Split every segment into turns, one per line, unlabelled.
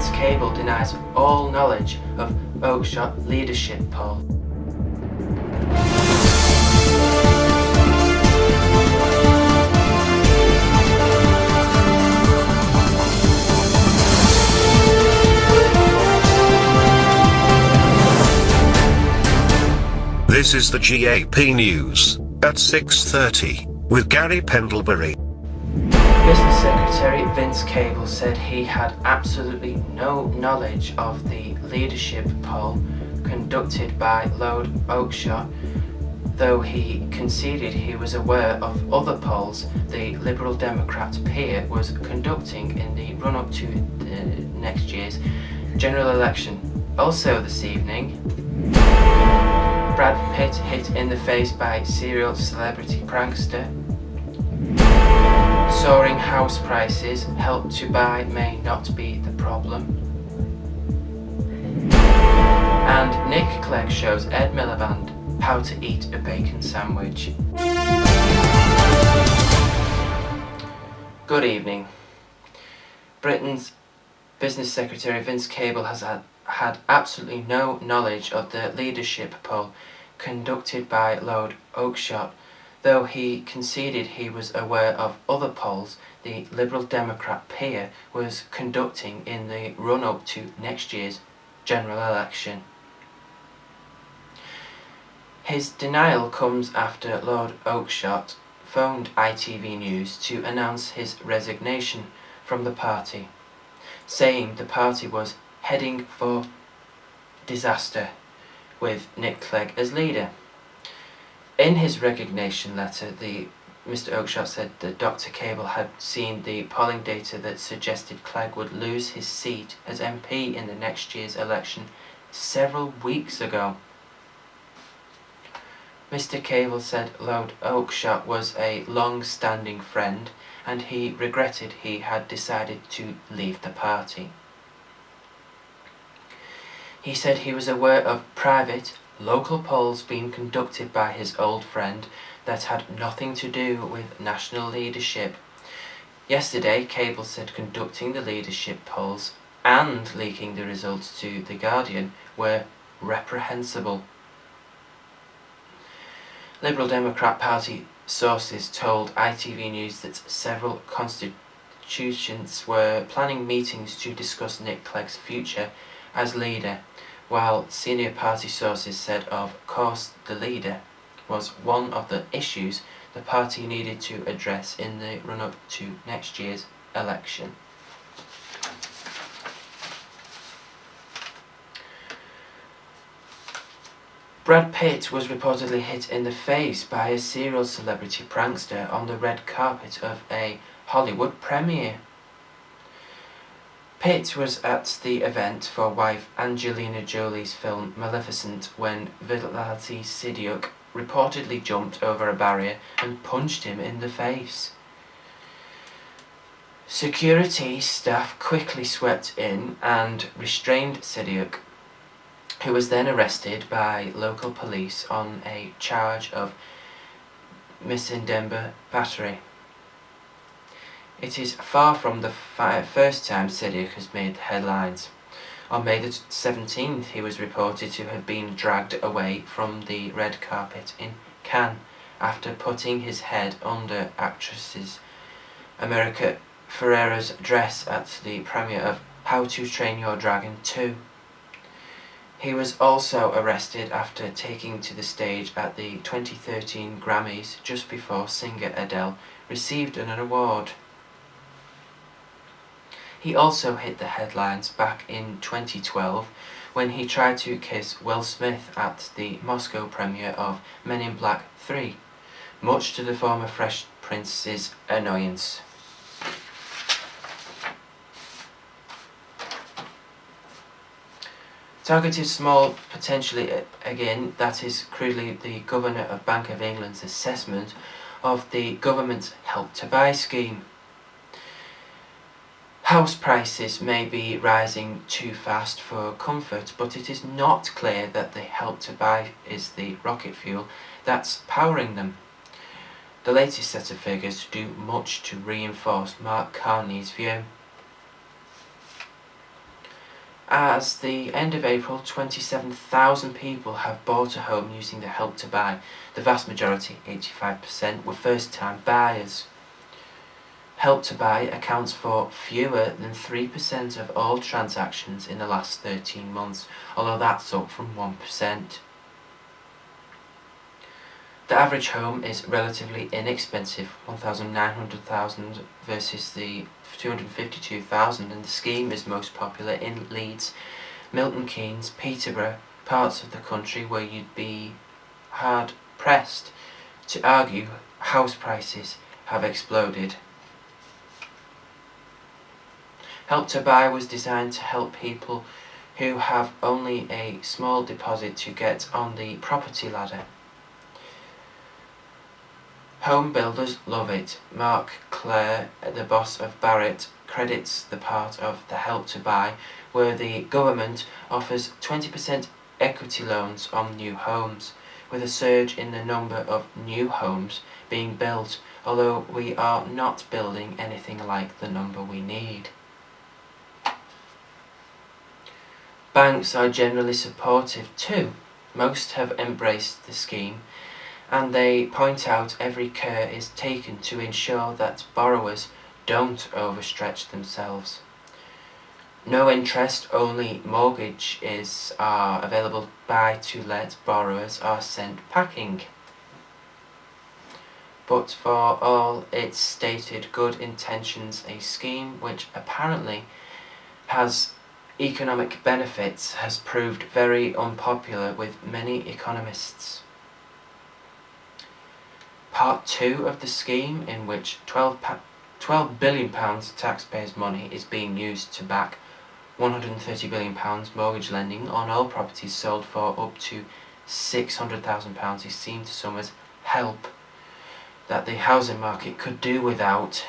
Vince Cable denies all knowledge of Oakeshott leadership poll.
This is the GAP News at 6:30 with Gary Pendlebury.
Business Secretary Vince Cable said he had absolutely no knowledge of the leadership poll conducted by Lord Oakeshott, though he conceded he was aware of other polls the Liberal Democrat peer was conducting in the run-up to next year's general election. Also this evening, Brad Pitt hit in the face by serial celebrity prankster. Soaring house prices, Help to Buy may not be the problem. And Nick Clegg shows Ed Miliband how to eat a bacon sandwich. Good evening. Britain's Business Secretary Vince Cable has had absolutely no knowledge of the leadership poll conducted by Lord Oakeshott, though he conceded he was aware of other polls the Liberal Democrat peer was conducting in the run-up to next year's general election. His denial comes after Lord Oakeshott phoned ITV News to announce his resignation from the party, saying the party was heading for disaster with Nick Clegg as leader. In his resignation letter, Mr. Oakeshott said that Dr. Cable had seen the polling data that suggested Clegg would lose his seat as MP in the next year's election several weeks ago. Mr. Cable said Lord Oakeshott was a long-standing friend and he regretted he had decided to leave the party. He said he was aware of private, local polls being conducted by his old friend that had nothing to do with national leadership. Yesterday, Cable said conducting the leadership polls and leaking the results to The Guardian were reprehensible. Liberal Democrat Party sources told ITV News that several constituents were planning meetings to discuss Nick Clegg's future as leader, while senior party sources said of course the leader was one of the issues the party needed to address in the run-up to next year's election. Brad Pitt was reportedly hit in the face by a serial celebrity prankster on the red carpet of a Hollywood premiere. Pitt was at the event for wife Angelina Jolie's film Maleficent when Vitaly Sidiuk reportedly jumped over a barrier and punched him in the face. Security staff quickly swept in and restrained Sidiuk, who was then arrested by local police on a charge of misdemeanor battery. It is far from the first time Sidiuk has made headlines. On May the 17th, he was reported to have been dragged away from the red carpet in Cannes after putting his head under actress America Ferrera's dress at the premiere of How to Train Your Dragon 2. He was also arrested after taking to the stage at the 2013 Grammys just before singer Adele received an award. He also hit the headlines back in 2012 when he tried to kiss Will Smith at the Moscow premiere of Men in Black 3, much to the former Fresh Prince's annoyance. Targeted small, potentially again, that is crudely the Governor of Bank of England's assessment of the government's Help to Buy scheme. House prices may be rising too fast for comfort, but it is not clear that the Help to Buy is the rocket fuel that's powering them. The latest set of figures do much to reinforce Mark Carney's view. As the end of April, 27,000 people have bought a home using the Help to Buy. The vast majority, 85%, were first-time buyers. Help to Buy accounts for fewer than 3% of all transactions in the last 13 months, although that's up from 1%. The average home is relatively inexpensive, £1,900 versus the £252,000, and the scheme is most popular in Leeds, Milton Keynes, Peterborough, parts of the country where you'd be hard pressed to argue house prices have exploded. Help to Buy was designed to help people who have only a small deposit to get on the property ladder. Home builders love it. Mark Clare, the boss of Barratt, credits the part of the Help to Buy where the government offers 20% equity loans on new homes, with a surge in the number of new homes being built, although we are not building anything like the number we need. Banks are generally supportive too. Most have embraced the scheme, and they point out every care is taken to ensure that borrowers don't overstretch themselves. No interest only mortgages are available. Buy to let borrowers are sent packing. But for all its stated good intentions, a scheme which apparently has economic benefits has proved very unpopular with many economists. Part 2 of the scheme, in which £12 billion taxpayers' money is being used to back £130 billion mortgage lending on all properties sold for up to £600,000, is seen to some as help that the housing market could do without.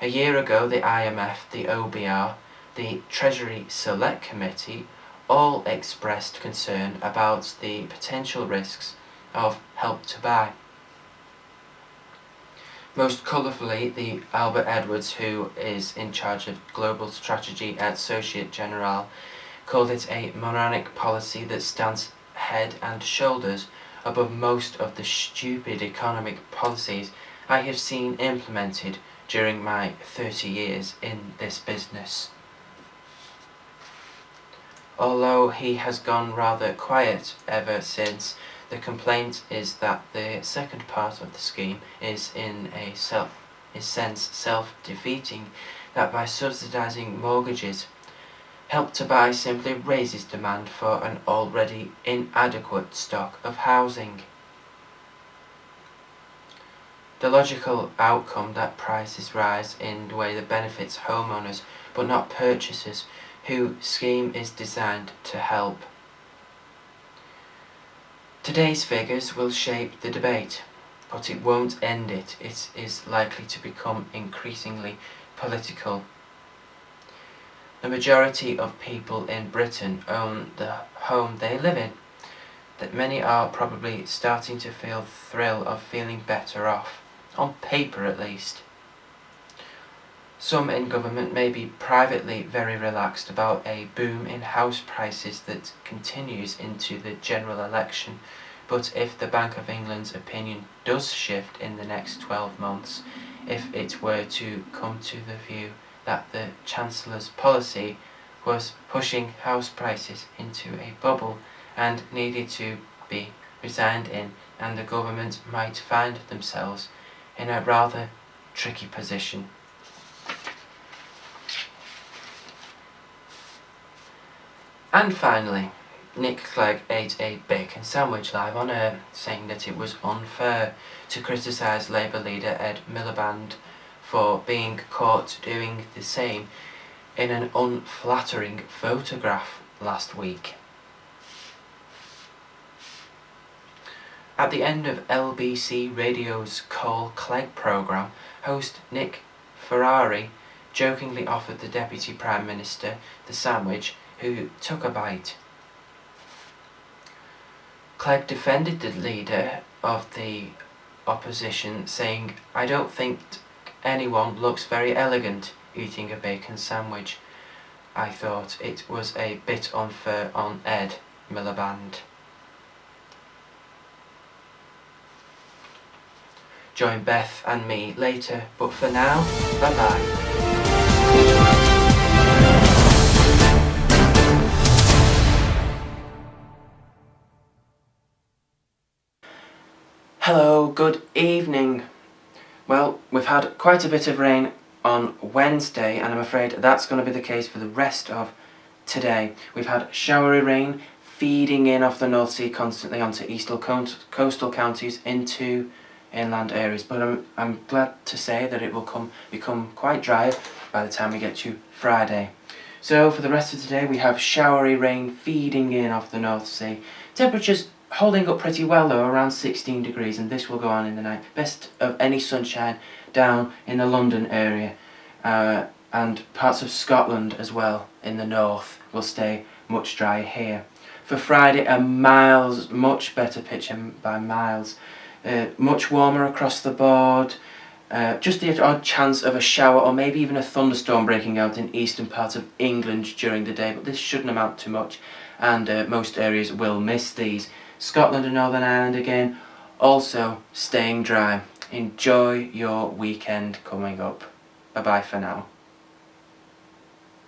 A year ago, the IMF, the OBR, the Treasury Select Committee all expressed concern about the potential risks of Help to Buy. Most colourfully, the Albert Edwards, who is in charge of global strategy at Societe Generale, called it a moronic policy that stands head and shoulders above most of the stupid economic policies I have seen implemented during my 30 years in this business. Although he has gone rather quiet ever since, the complaint is that the second part of the scheme is in a sense self-defeating, that by subsidising mortgages, Help to Buy simply raises demand for an already inadequate stock of housing. The logical outcome that prices rise in a way that benefits homeowners but not purchasers, whose scheme is designed to help. Today's figures will shape the debate, but it won't end it. It is likely to become increasingly political. The majority of people in Britain own the home they live in, that many are probably starting to feel the thrill of feeling better off, on paper at least. Some in government may be privately very relaxed about a boom in house prices that continues into the general election, but if the Bank of England's opinion does shift in the next 12 months, if it were to come to the view that the Chancellor's policy was pushing house prices into a bubble and needed to be resigned in, and the government might find themselves in a rather tricky position. And finally, Nick Clegg ate a bacon sandwich live on air, saying that it was unfair to criticise Labour leader Ed Miliband for being caught doing the same in an unflattering photograph last week. At the end of LBC Radio's Call Clegg programme, host Nick Ferrari jokingly offered the Deputy Prime Minister the sandwich, who took a bite. Clegg defended the leader of the opposition, saying, "I don't think anyone looks very elegant eating a bacon sandwich. I thought it was a bit unfair on Ed Miliband. Join Beth and me later, but for now, bye bye. Hello, good evening. Well, we've had quite a bit of rain on Wednesday, and I'm afraid that's going to be the case for the rest of today. We've had showery rain feeding in off the North Sea constantly onto eastern coastal counties into inland areas, but I'm glad to say that it will become quite dry by the time we get to Friday. So for the rest of today we have showery rain feeding in off the North Sea. Temperatures holding up pretty well though, around 16 degrees, and this will go on in the night. Best of any sunshine down in the London area, and parts of Scotland as well in the north will stay much drier here. For Friday, a much better picture by miles. Much warmer across the board. Just the odd chance of a shower or maybe even a thunderstorm breaking out in eastern parts of England during the day, but this shouldn't amount to much, and most areas will miss these. Scotland and Northern Ireland again, also staying dry. Enjoy your weekend coming up. Bye bye for now.